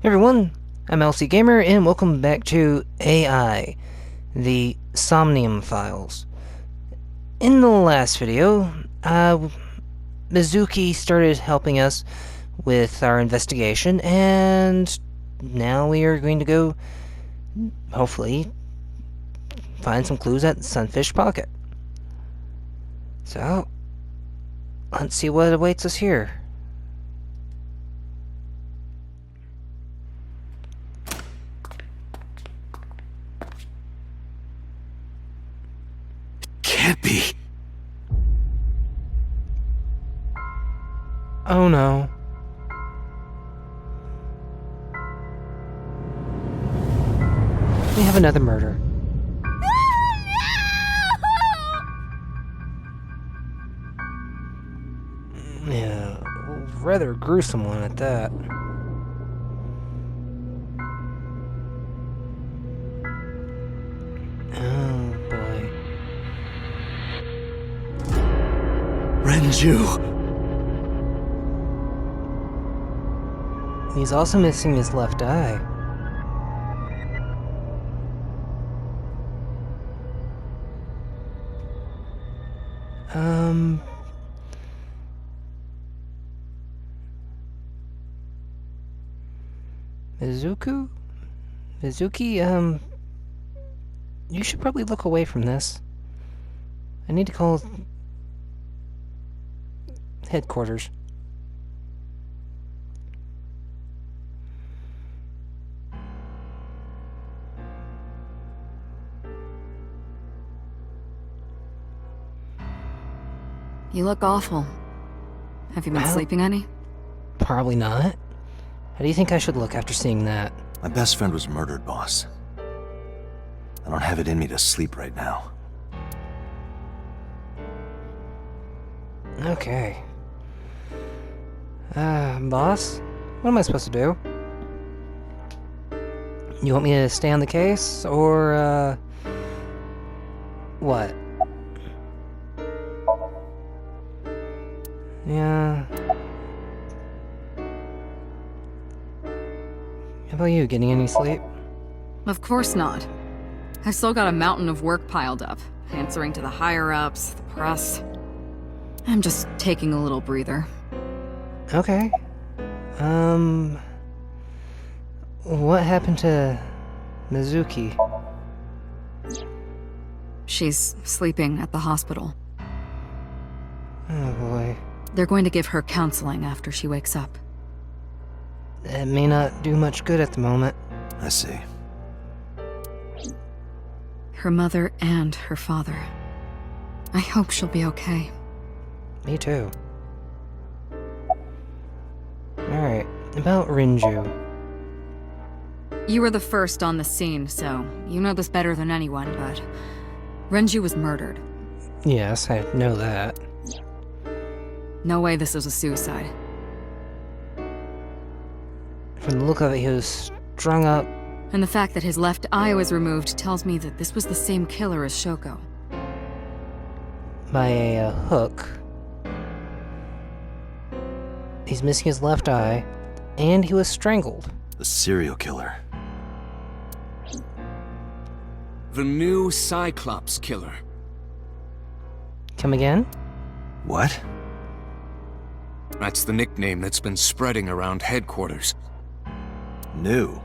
Everyone, I'm LC Gamer, and welcome back to AI, the Somnium files. In the last video, Mizuki started helping us with our investigation, and now we are going to go, hopefully, find some clues at Sunfish Pocket. So, let's see what awaits us here. Can't be. Oh no. We have another murder. Yeah, rather gruesome one at that. Oh boy. Renju! He's also missing his left eye. Mizuki, you should probably look away from this. I need to call headquarters. You look awful. Have you been sleeping any? Probably not. How do you think I should look after seeing that? My best friend was murdered, boss. I don't have it in me to sleep right now. Okay. Boss? What am I supposed to do? You want me to stay on the case, or, what? Yeah. How about you, getting any sleep? Of course not. I've still got a mountain of work piled up, answering to the higher-ups, the press. I'm just taking a little breather. Okay. What happened to Mizuki? She's sleeping at the hospital. Oh boy. They're going to give her counseling after she wakes up. That may not do much good at the moment. I see. Her mother and her father. I hope she'll be okay. Me too. Alright, about Renju. You were the first on the scene, so you know this better than anyone, but Renju was murdered. Yes, I know that. No way this was a suicide. From the look of it, he was strung up. And the fact that his left eye was removed tells me that this was the same killer as Shoko. By a hook. He's missing his left eye, and he was strangled. The serial killer. The new Cyclops killer. Come again? What? That's the nickname that's been spreading around headquarters. New?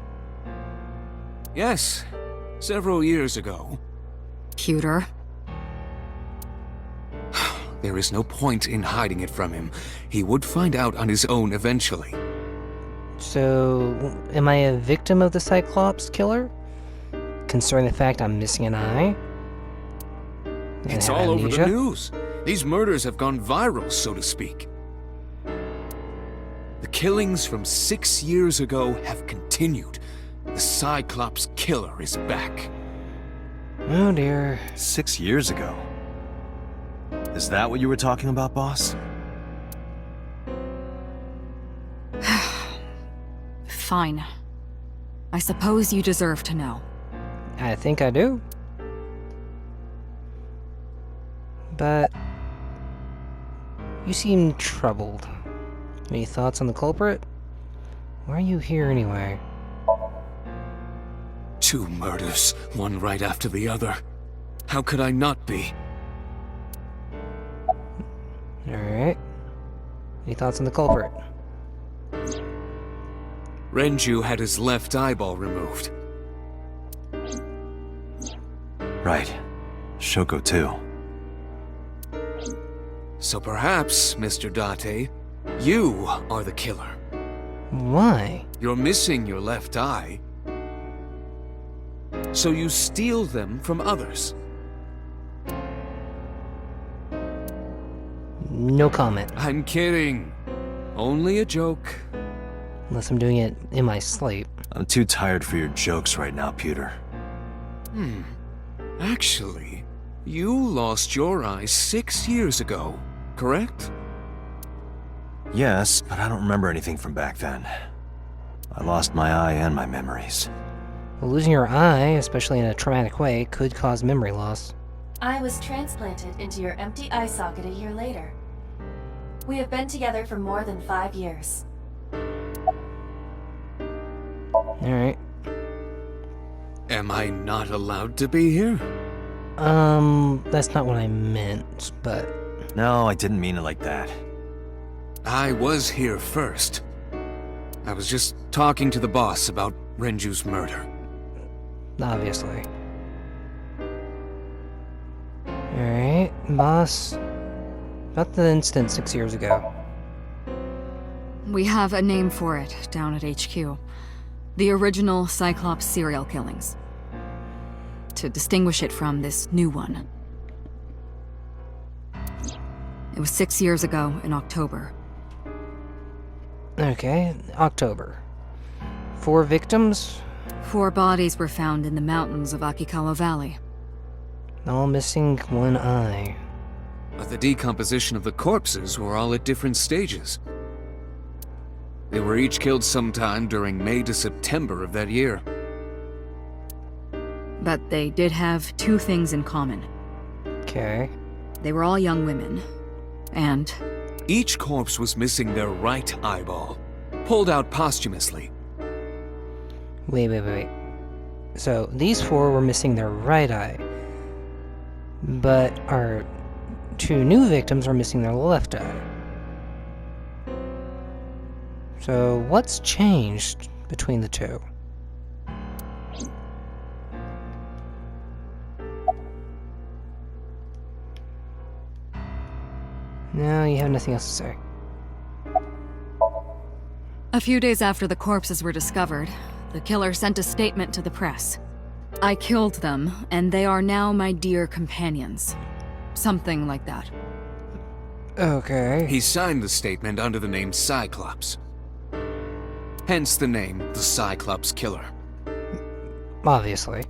Yes, several years ago. Cuter. There is no point in hiding it from him. He would find out on his own eventually. So, am I a victim of the Cyclops killer? Considering the fact I'm missing an eye? And It's have all over amnesia? the news. These murders have gone viral, so to speak. The killings from 6 years ago have continued. The Cyclops killer is back. Oh dear. 6 years ago. Is that what you were talking about, boss? Fine. I suppose you deserve to know. I think I do. But you seem troubled. Any thoughts on the culprit? Why are you here anyway? Two murders, one right after the other. How could I not be? Alright. Any thoughts on the culprit? Renju had his left eyeball removed. Right. Shoko too. So perhaps, Mr. Date, you are the killer. Why? You're missing your left eye. So you steal them from others. No comment. I'm kidding. Only a joke. Unless I'm doing it in my sleep. I'm too tired for your jokes right now, Pewter. Actually, you lost your eye 6 years ago, correct? Yes, but I don't remember anything from back then. I lost my eye and my memories. Well, losing your eye, especially in a traumatic way, could cause memory loss. I was transplanted into your empty eye socket a year later. We have been together for more than 5 years. Alright. Am I not allowed to be here? That's not what I meant, but... No, I didn't mean it like that. I was here first. I was just talking to the boss about Renju's murder. Obviously. Alright, boss. About the incident 6 years ago. We have a name for it down at HQ. The original Cyclops serial killings. To distinguish it from this new one. It was 6 years ago in October. Okay, October. 4 victims, 4 bodies were found in the mountains of Akikawa Valley. all missing 1 eye. But the decomposition of the corpses were all at different stages. They were each killed sometime during May to September of that year. But they did have 2 things in common. Okay. They were all young women. And Each corpse was missing their right eyeball, pulled out posthumously. Wait. So, these 4 were missing their right eye. But our 2 new victims are missing their left eye. So, what's changed between the 2? No, you have nothing else to say. a few days after the corpses were discovered, the killer sent a statement to the press. I killed them, and they are now my dear companions. Something like that. Okay. He signed the statement under the name Cyclops. Hence the name the Cyclops Killer. Obviously.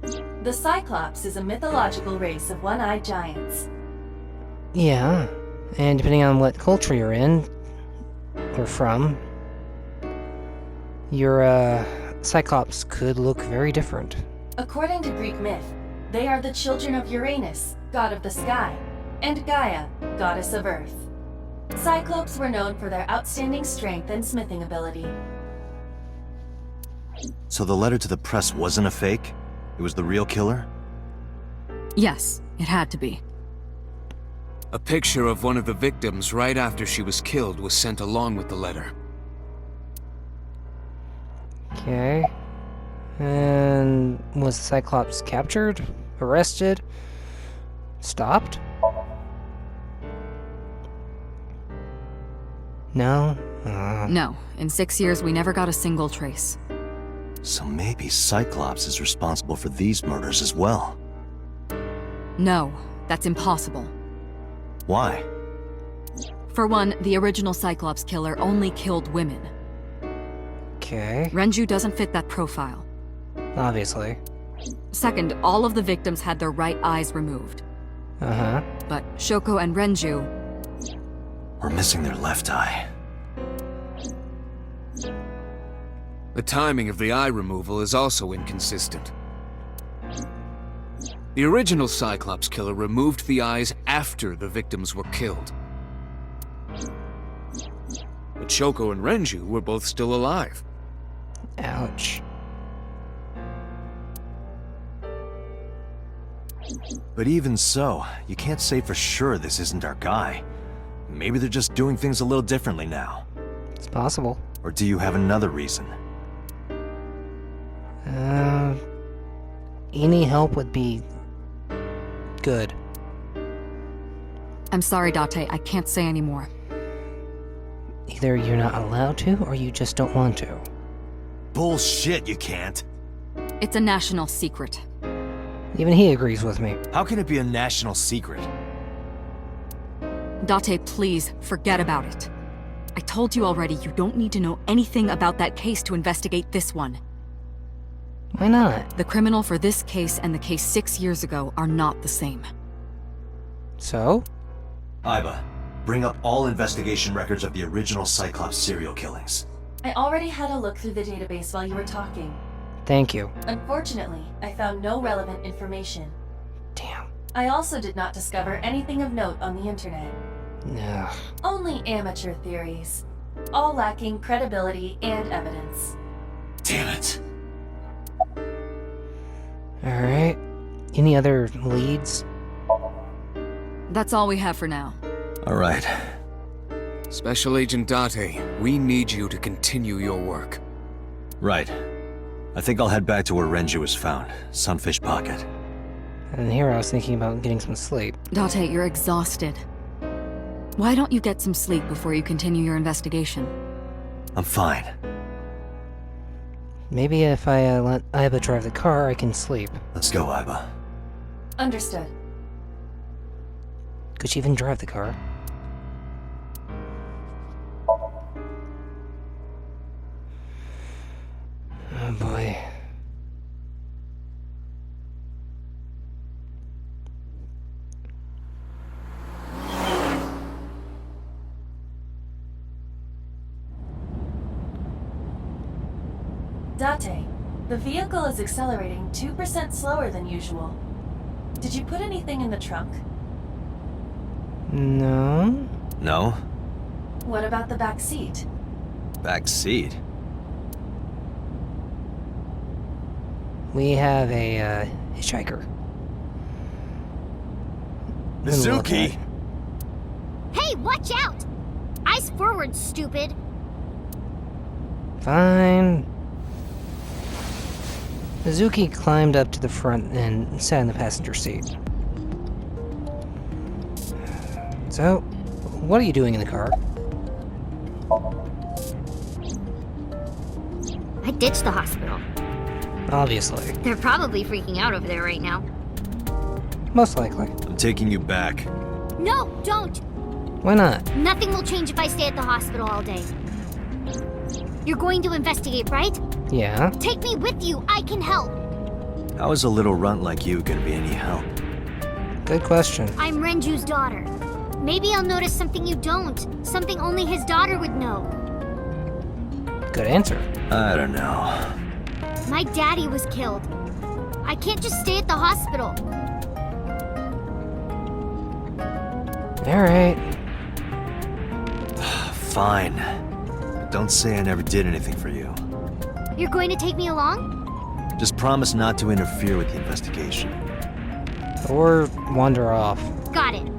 The Cyclops is a mythological race of one-eyed giants. Yeah. And depending on what culture you're in, or from, your, Cyclops could look very different. According to Greek myth, they are the children of Uranus, god of the sky, and Gaia, goddess of earth. Cyclops were known for their outstanding strength and smithing ability. So the letter to the press wasn't a fake? It was the real killer? Yes, it had to be. A picture of one of the victims right after she was killed was sent along with the letter. Okay. And was the Cyclops captured? Arrested? Stopped? No? No, in 6 years we never got a single trace. So maybe Cyclops is responsible for these murders as well. No, that's impossible. Why? For one, the original Cyclops killer only killed women. Okay. Renju doesn't fit that profile. Obviously. Second, all of the victims had their right eyes removed. Uh-huh. But Shoko and Renju, We're missing their left eye. The timing of the eye removal is also inconsistent. The original Cyclops Killer removed the eyes after the victims were killed. But Shoko and Renju were both still alive. Ouch. But even so, you can't say for sure this isn't our guy. Maybe they're just doing things a little differently now. It's possible. Or do you have another reason? Any help would be good. I'm sorry, Date. I can't say any more. Either you're not allowed to, or you just don't want to. Bullshit, you can't. It's a national secret. Even he agrees with me. How can it be a national secret? Date, please, forget about it. I told you already, you don't need to know anything about that case to investigate this one. Why not? The criminal for this case and the case 6 years ago are not the same. So? Iba, bring up all investigation records of the original Cyclops serial killings. I already had a look through the database while you were talking. Thank you. Unfortunately, I found no relevant information. Damn. I also did not discover anything of note on the internet. Ugh. Only amateur theories, all lacking credibility and evidence. Damn it. Alright. Any other leads? That's all we have for now. All right. Special Agent Date, we need you to continue your work. Right. I think I'll head back to where Renju was found, Sunfish Pocket. And here I was thinking about getting some sleep. Date, you're exhausted. Why don't you get some sleep before you continue your investigation? I'm fine. Maybe if I let Iba drive the car, I can sleep. Let's go, Iba. Understood. Could she even drive the car? Oh boy. Date, the vehicle is accelerating 2% slower than usual. Did you put anything in the trunk? No? No? What about the back seat? Back seat? We have a hitchhiker. Mizuki! Hey, watch out! Eyes forward, stupid! Fine. Mizuki climbed up to the front and sat in the passenger seat. So, what are you doing in the car? I ditched the hospital. Obviously. They're probably freaking out over there right now. Most likely. I'm taking you back. No, don't! Why not? Nothing will change if I stay at the hospital all day. You're going to investigate, right? Yeah. Take me with you, I can help! How is a little runt like you gonna be any help? Good question. I'm Renju's daughter. Maybe I'll notice something you don't. Something only his daughter would know. Good answer. I don't know. My daddy was killed. I can't just stay at the hospital. Alright. Fine. But don't say I never did anything for you. You're going to take me along? Just promise not to interfere with the investigation. Or wander off. Got it.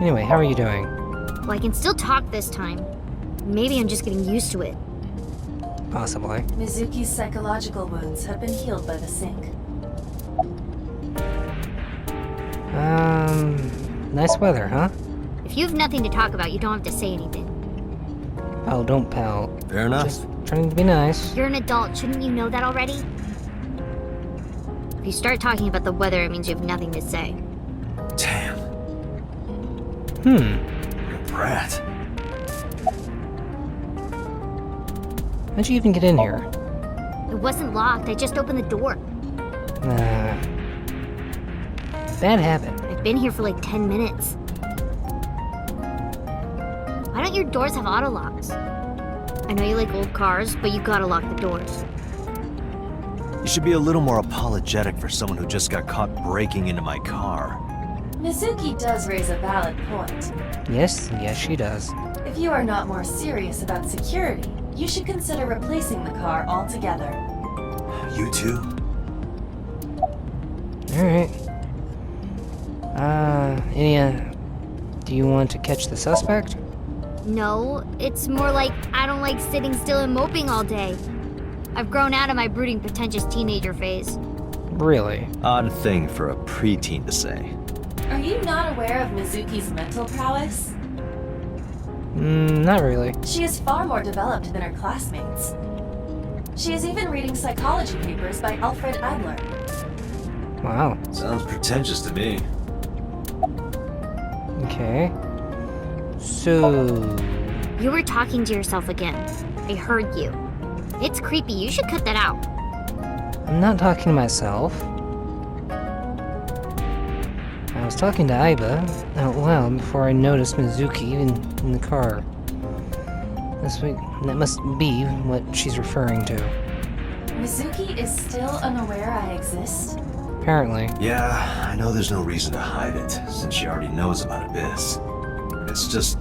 Anyway, how are you doing? Well, I can still talk this time. Maybe I'm just getting used to it. Possibly. Mizuki's psychological wounds have been healed by the sink. Nice weather, huh? If you have nothing to talk about, you don't have to say anything. Oh, don't pout. Fair enough. Just trying to be nice. You're an adult, shouldn't you know that already? If you start talking about the weather, it means you have nothing to say. Damn. Hmm. You're a brat. How'd you even get in here? It wasn't locked, I just opened the door. Bad habit. I've been here for like 10 minutes. Why don't your doors have auto locks? I know you like old cars, but you gotta lock the doors. You should be a little more apologetic for someone who just got caught breaking into my car. Mizuki does raise a valid point. Yes, she does. If you are not more serious about security, you should consider replacing the car altogether. You too? Alright. Do you want to catch the suspect? No, it's more like I don't like sitting still and moping all day. I've grown out of my brooding, pretentious teenager phase. Really? Odd thing for a preteen to say. Are you not aware of Mizuki's mental prowess? Not really. She is far more developed than her classmates. She is even reading psychology papers by Alfred Adler. Wow. Sounds pretentious to me. Okay. So... You were talking to yourself again. I heard you. It's creepy. You should cut that out. I'm not talking to myself. I was talking to Aiba out loud before I noticed Mizuki in the car. That must be what she's referring to. Mizuki is still unaware I exist? Apparently. Yeah, I know there's no reason to hide it, since she already knows about Abyss. It's just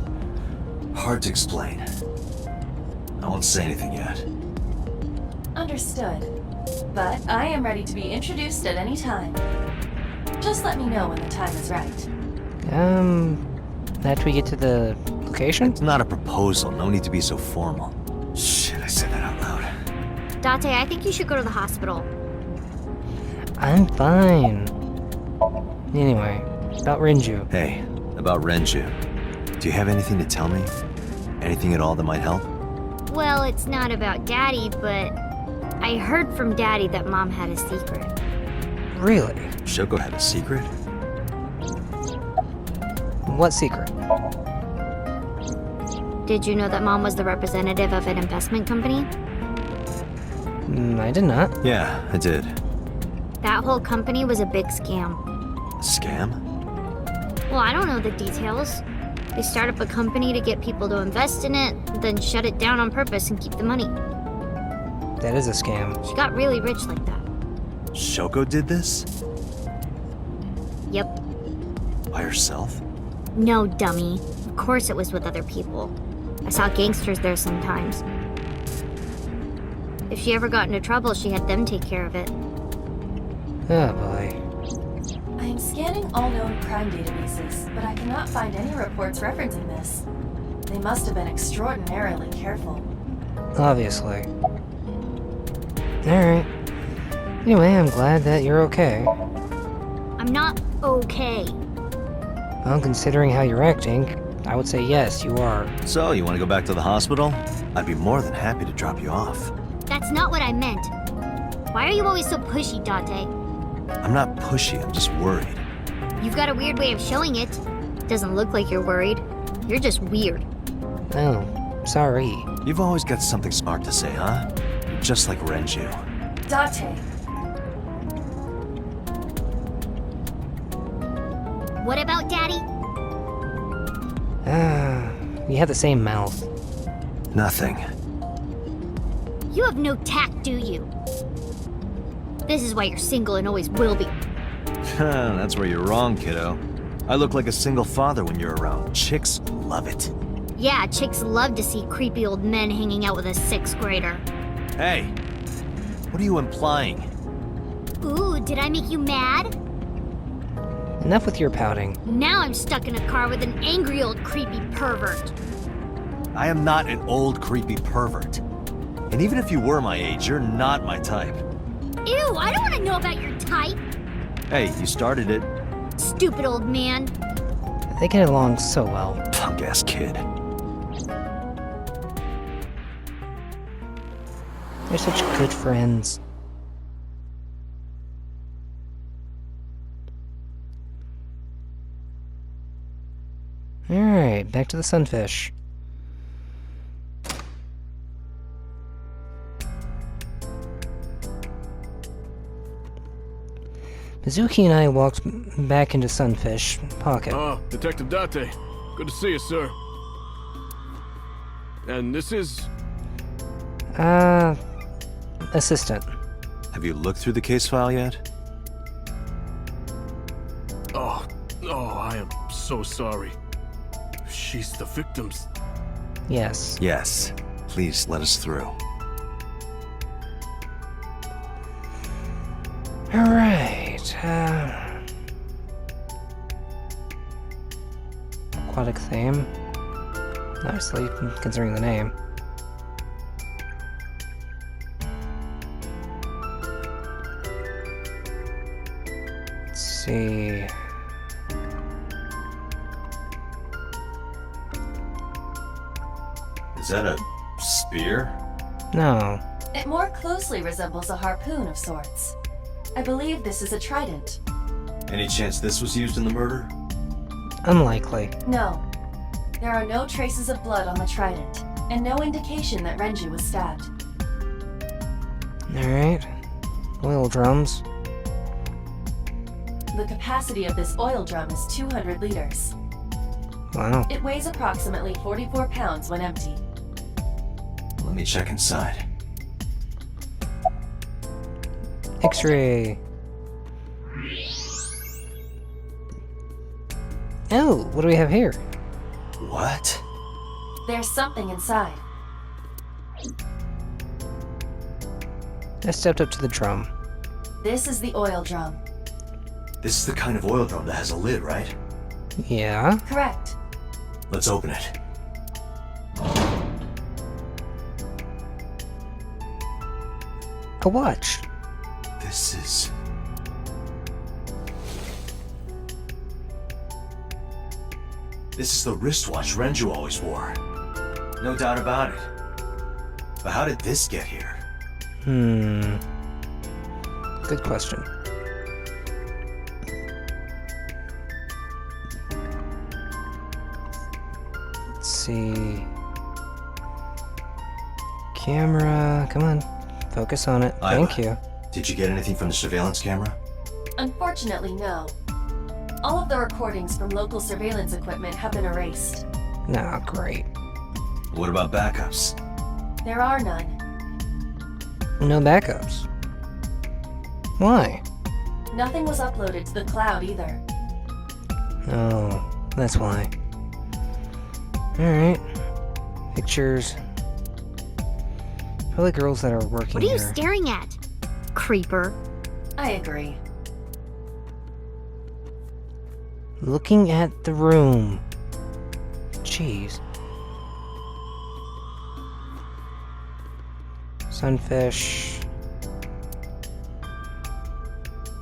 hard to explain. I won't say anything yet. Understood. But I am ready to be introduced at any time. Just let me know when the time is right. After we get to the location? It's not a proposal, no need to be so formal. Shit, I said that out loud. Date, I think you should go to the hospital. I'm fine. Anyway, about Renju. Hey, about Renju. Do you have anything to tell me? Anything at all that might help? Well, it's not about Daddy, but I heard from Daddy that Mom had a secret. Really? Shoko had a secret? What secret? Did you know that Mom was the representative of an investment company? I did not. Yeah, I did. That whole company was a big scam. Scam? Well, I don't know the details. They start up a company to get people to invest in it, then shut it down on purpose and keep the money. That is a scam. She got really rich like that. Shoko did this? Yep. By herself? No, dummy. Of course it was with other people. I saw gangsters there sometimes. If she ever got into trouble, she had them take care of it. Oh boy. I am scanning all known crime databases, but I cannot find any reports referencing this. They must have been extraordinarily careful. Obviously. Alright. Anyway, I'm glad that you're okay. I'm not okay. Well, considering how you're acting, I would say yes, you are. So, you want to go back to the hospital? I'd be more than happy to drop you off. That's not what I meant. Why are you always so pushy, Date? I'm not pushy, I'm just worried. You've got a weird way of showing it. Doesn't look like you're worried. You're just weird. Oh, sorry. You've always got something smart to say, huh? You're just like Renju. Date, What about Daddy? You have the same mouth. Nothing. You have no tact, do you? This is why you're single and always will be. That's where you're wrong, kiddo. I look like a single father when you're around. Chicks love it. Yeah, chicks love to see creepy old men hanging out with a sixth grader. Hey, what are you implying? Ooh, did I make you mad? Enough with your pouting. Now I'm stuck in a car with an angry old creepy pervert. I am not an old, creepy pervert. And even if you were my age, you're not my type. Ew, I don't want to know about your type. Hey, you started it. Stupid old man. They get along so well. Punk-ass kid. They're such good friends. Alright, back to the Sunfish. Mizuki and I walked back into Sunfish Pocket. Ah, Detective Date. Good to see you, sir. And this is... Assistant. Have you looked through the case file yet? Oh, I am so sorry. She's the victim's... Yes. Yes. Please let us through. Alright. Alright, aquatic theme. Nicely, considering the name. Let's see. Is that a spear? No. It more closely resembles a harpoon of sorts. I believe this is a trident. Any chance this was used in the murder? Unlikely. No. There are no traces of blood on the trident, and no indication that Renju was stabbed. Alright. Oil drums. The capacity of this oil drum is 200 liters. Wow. It weighs approximately 44 pounds when empty. Let me check inside. X-ray. Oh, what do we have here? What? There's something inside. I stepped up to the drum. This is the oil drum. This is the kind of oil drum that has a lid, right? Yeah? Correct. Let's open it. A watch. This is... This is the wristwatch Renju always wore. No doubt about it. But how did this get here? Good question. Let's see. Camera. Come on. Focus on it. Thank you. Did you get anything from the surveillance camera? Unfortunately, no. All of the recordings from local surveillance equipment have been erased. Nah, great. What about backups? There are none. No backups. Why? Nothing was uploaded to the cloud either. Oh, that's why. Alright. Pictures. Probably girls that are working What are you here. staring at? Creeper. I agree. Looking at the room. Jeez. Sunfish.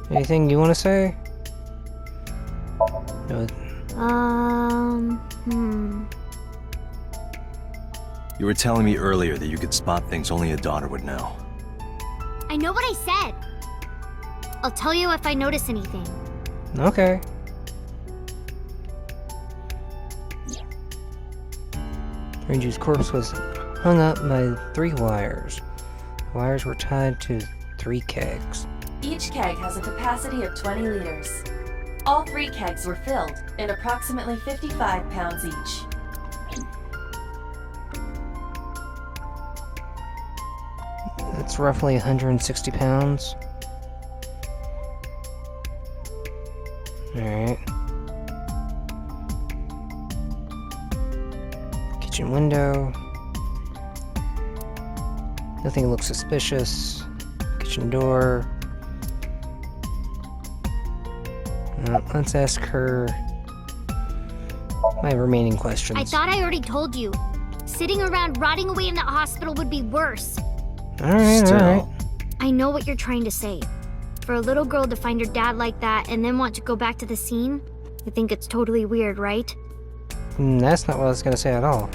Anything you want to say? No. You were telling me earlier that you could spot things only a daughter would know. I know what I said. I'll tell you if I notice anything. Okay. Renju's corpse was hung up by 3 wires. The wires were tied to 3 kegs. Each keg has a capacity of 20 liters. All 3 kegs were filled, and approximately 55 pounds each. That's roughly 160 pounds. Alright. Kitchen window. Nothing looks suspicious. Kitchen door. Let's ask her my remaining questions. I thought I already told you. Sitting around rotting away in that hospital would be worse. Alright, Still. alright. I know what you're trying to say. For a little girl to find her dad like that and then want to go back to the scene, I think it's totally weird, right? That's not what I was gonna say at all.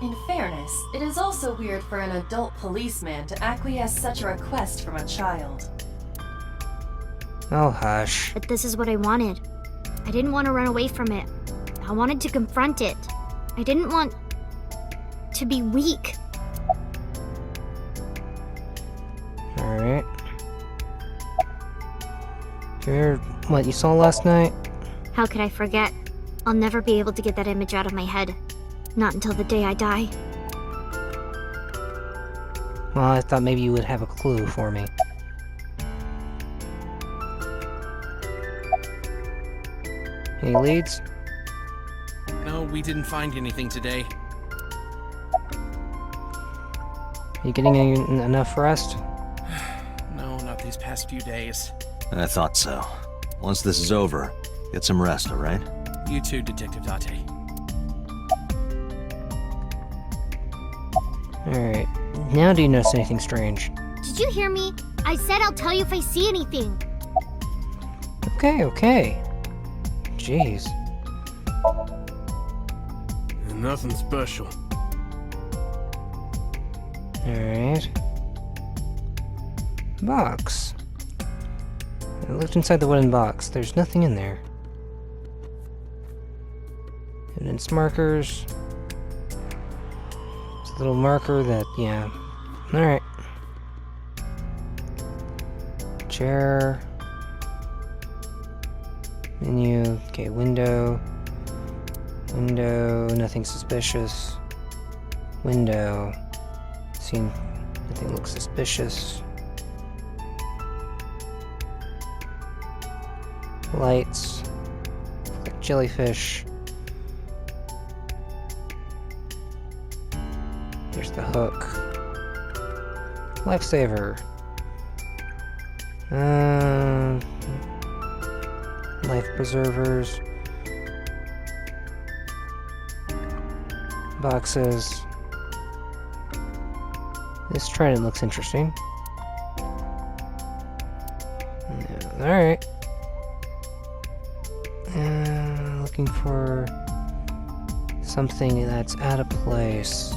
In fairness, it is also weird for an adult policeman to acquiesce such a request from a child. Oh, hush. But this is what I wanted. I didn't want to run away from it. I wanted to confront it. I didn't want to be weak. Alright. You heard what you saw last night? How could I forget? I'll never be able to get that image out of my head. Not until the day I die. Well, I thought maybe you would have a clue for me. Any leads? No, we didn't find anything today. You getting enough rest? No, not these past few days. I thought so. Once this is over, get some rest, alright? You too, Detective Date. Alright. Now do you notice anything strange? Did you hear me? I said I'll tell you if I see anything. Okay. Jeez. Nothing special. Alright. Box. I looked inside the wooden box. There's nothing in there. Evidence markers. It's a little marker that, yeah. Alright. Chair. Menu. Okay, window. Window. Nothing suspicious. Window. Seen nothing looks suspicious. Lights. Look like jellyfish. There's the hook. Lifesaver. Life preservers. Boxes. This trident looks interesting. Yeah, alright. Looking for something that's out of place.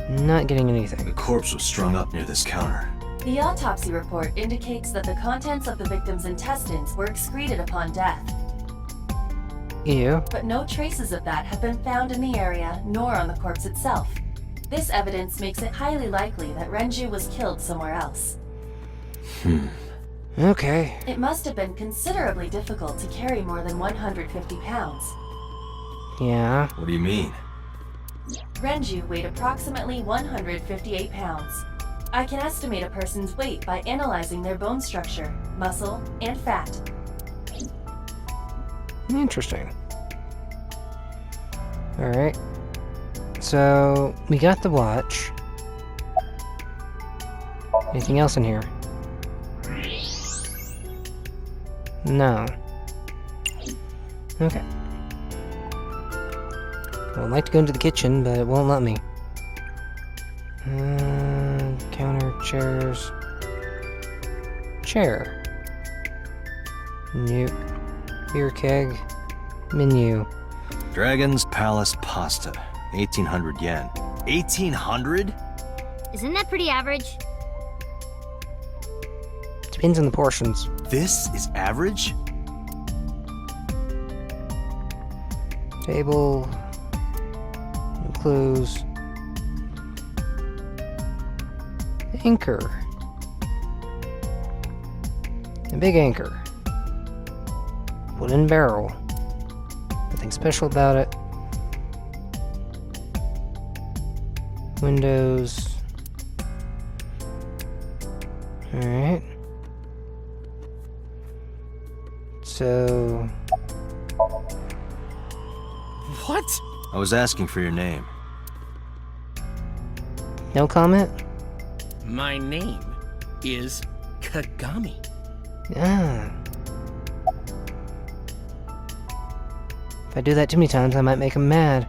Not getting anything. The corpse was strung up near this counter. The autopsy report indicates that the contents of the victim's intestines were excreted upon death, Ew. but no traces of that have been found in the area nor on the corpse itself. This evidence makes it highly likely that Renju was killed somewhere else. Okay. It must have been considerably difficult to carry more than 150 pounds. Yeah. What do you mean? Renju weighed approximately 158 pounds. I can estimate a person's weight by analyzing their bone structure, muscle, and fat. Interesting. Alright. So, we got the watch. Anything else in here? No. Okay. Well, I'd like to go into the kitchen, but it won't let me. Counter, chairs. Chair. Nope. Beer keg. Menu. Dragon's Palace Pasta. 1800 yen. 1800? Isn't that pretty average? Depends on the portions. This is average? Table. No clues. Anchor. A big anchor. Wooden barrel. Nothing special about it. Windows. Alright. So... What? I was asking for your name. no comment? My name is Kagami. Ah. If I do that too many times, I might make him mad.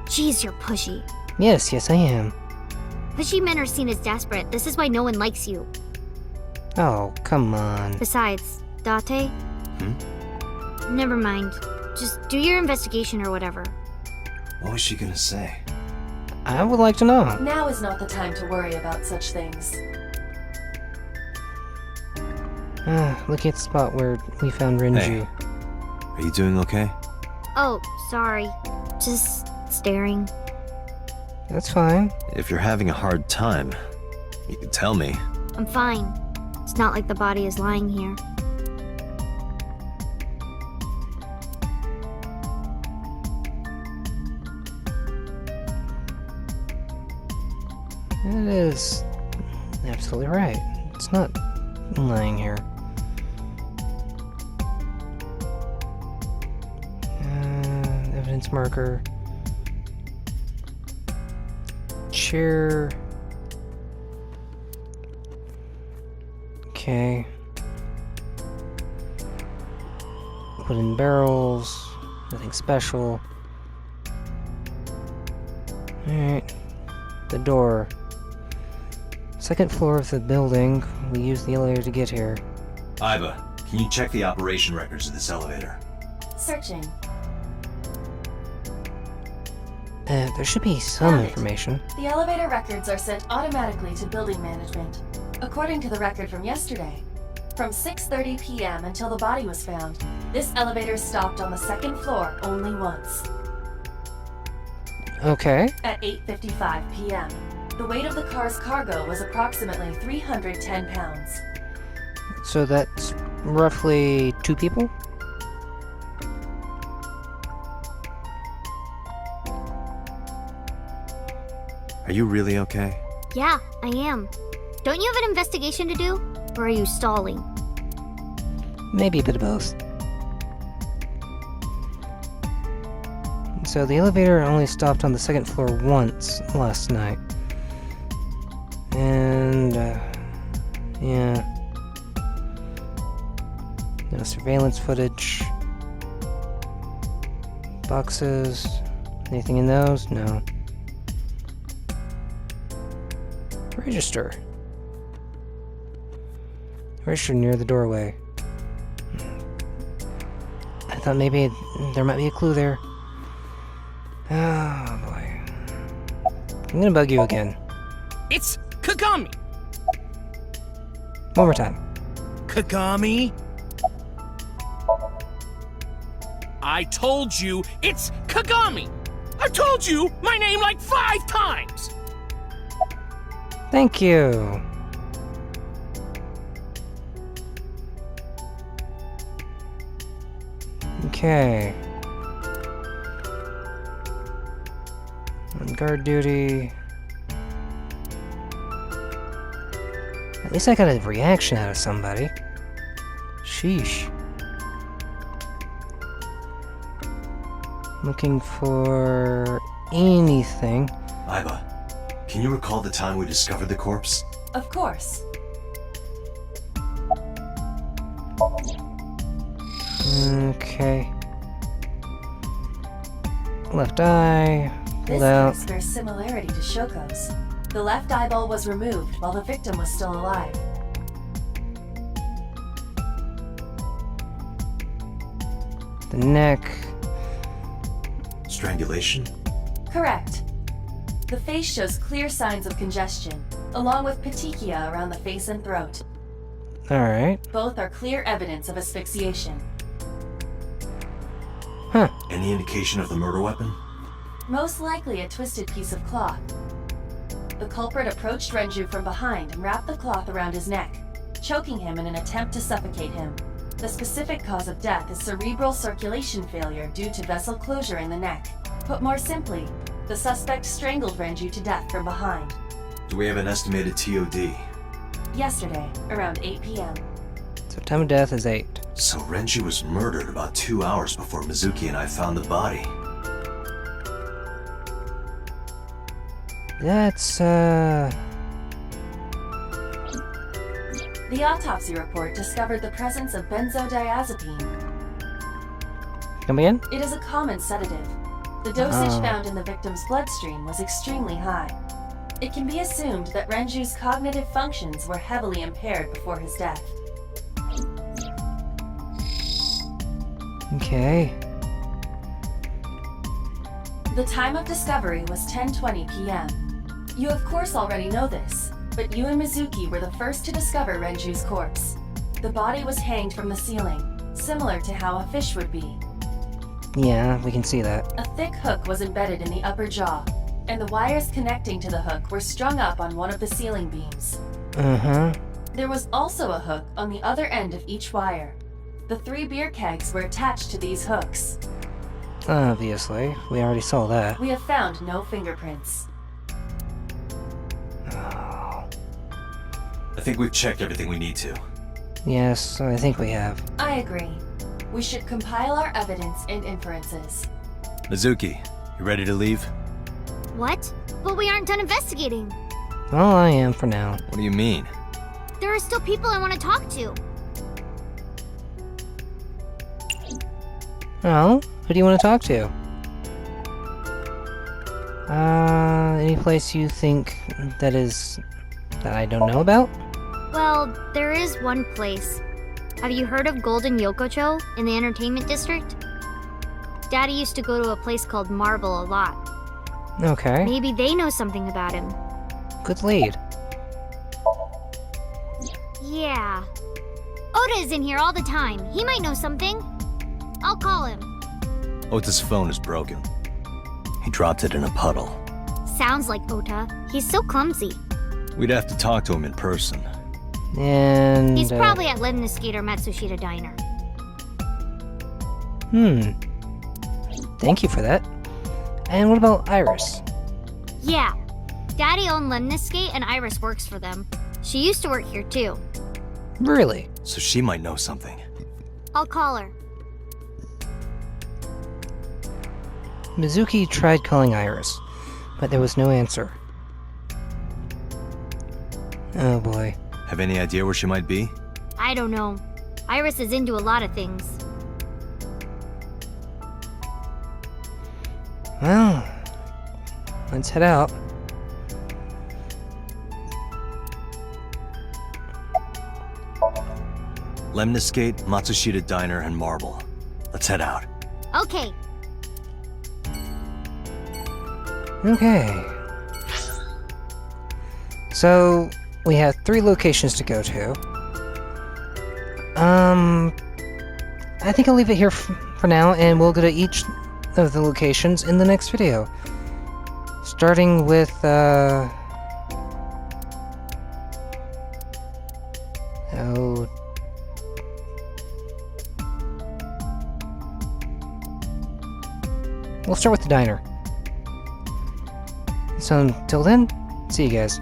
Jeez, you're pushy. Yes, I am. Pushy men are seen as desperate. This is why no one likes you. Oh, come on. Besides, Date? Never mind. Just do your investigation or whatever. What was she gonna say? I would like to know. Now is not the time to worry about such things. Look at the spot where we found Renju. Hey. Are you doing okay? Oh, sorry. Just staring. That's fine. If you're having a hard time, you can tell me. I'm fine. It's not like the body is lying here. It is absolutely right. It's not lying here. Evidence marker. chair. Okay. Wooden barrels. Nothing special. Alright. The door. Second floor of the building. We use the elevator to get here. Iva, can you check the operation records of this elevator? Searching. There should be some Found it. information. The elevator records are sent automatically to building management. According to the record from yesterday, from 6:30 p.m. until the body was found, this elevator stopped on the second floor only once. Okay. At 8:55 p.m., the weight of the car's cargo was approximately 310 pounds. So that's roughly 2 people? Are you really okay? Yeah, I am. Don't you have an investigation to do? Or are you stalling? Maybe a bit of both. So the elevator only stopped on the second floor once last night. And, yeah. No surveillance footage. Boxes. Anything in those? No. Register. Register near the doorway. I thought maybe there might be a clue there. Oh boy. I'm gonna bug you again. It's Kagami! One more time. Kagami? I told you it's Kagami! I told you my name like 5 times! Thank you. Okay. On guard duty. At least I got a reaction out of somebody. Sheesh. Looking for anything. Iva, can you recall the time we discovered the corpse? Of course. Okay. Left eye. This Pulled out. case bears similarity to Shoko's. The left eyeball was removed while the victim was still alive. The neck. Strangulation? Correct. The face shows clear signs of congestion, along with petechia around the face and throat. Alright. Both are clear evidence of asphyxiation. Huh. Any indication of the murder weapon? Most likely a twisted piece of cloth. The culprit approached Renju from behind and wrapped the cloth around his neck, choking him in an attempt to suffocate him. The specific cause of death is cerebral circulation failure due to vessel closure in the neck. Put more simply, the suspect strangled Renju to death from behind. Do we have an estimated TOD? Yesterday, around 8 p.m. So time of death is 8. So Renji was murdered about 2 hours before Mizuki and I found the body. That's, The autopsy report discovered the presence of benzodiazepine. Come again? It is a common sedative. The dosage Oh. found in the victim's bloodstream was extremely high. It can be assumed that Renju's cognitive functions were heavily impaired before his death. Okay. The time of discovery was 10:20 p.m. You of course already know this, but you and Mizuki were the first to discover Renju's corpse. The body was hanged from the ceiling, similar to how a fish would be. Yeah, we can see that. A thick hook was embedded in the upper jaw, and the wires connecting to the hook were strung up on one of the ceiling beams. Uh-huh. There was also a hook on the other end of each wire. The 3 beer kegs were attached to these hooks. Obviously. We already saw that. We have found no fingerprints. Oh. I think we've checked everything we need to. Yes, I think we have. I agree. We should compile our evidence and inferences. Mizuki, you ready to leave? What? But we aren't done investigating. Well, I am for now. What do you mean? There are still people I want to talk to. Oh, who do you want to talk to? Any place you think that I don't know about? Well, there is one place. Have you heard of Golden Yokocho in the entertainment district? Daddy used to go to a place called Marble a lot. Okay, Maybe they know something about him. good lead. Yeah. Oda is in here all the time. He might know something. I'll call him. Ota's phone is broken. He dropped it in a puddle. Sounds like Ota. He's so clumsy. We'd have to talk to him in person. And... He's probably at Lemniscate or Matsushita Diner. Thank you for that. And what about Iris? Yeah. Daddy owned Lemniscate and Iris works for them. She used to work here too. Really? So she might know something. I'll call her. Mizuki tried calling Iris, but there was no answer. Oh boy. Have any idea where she might be? I don't know. Iris is into a lot of things. Well, let's head out. Lemniscate, Matsushita Diner, and Marble. Let's head out. Okay. Okay. So, we have 3 locations to go to. I think I'll leave it here for now, and we'll go to each of the locations in the next video. Starting with, oh... We'll start with the diner. So until then, see you guys.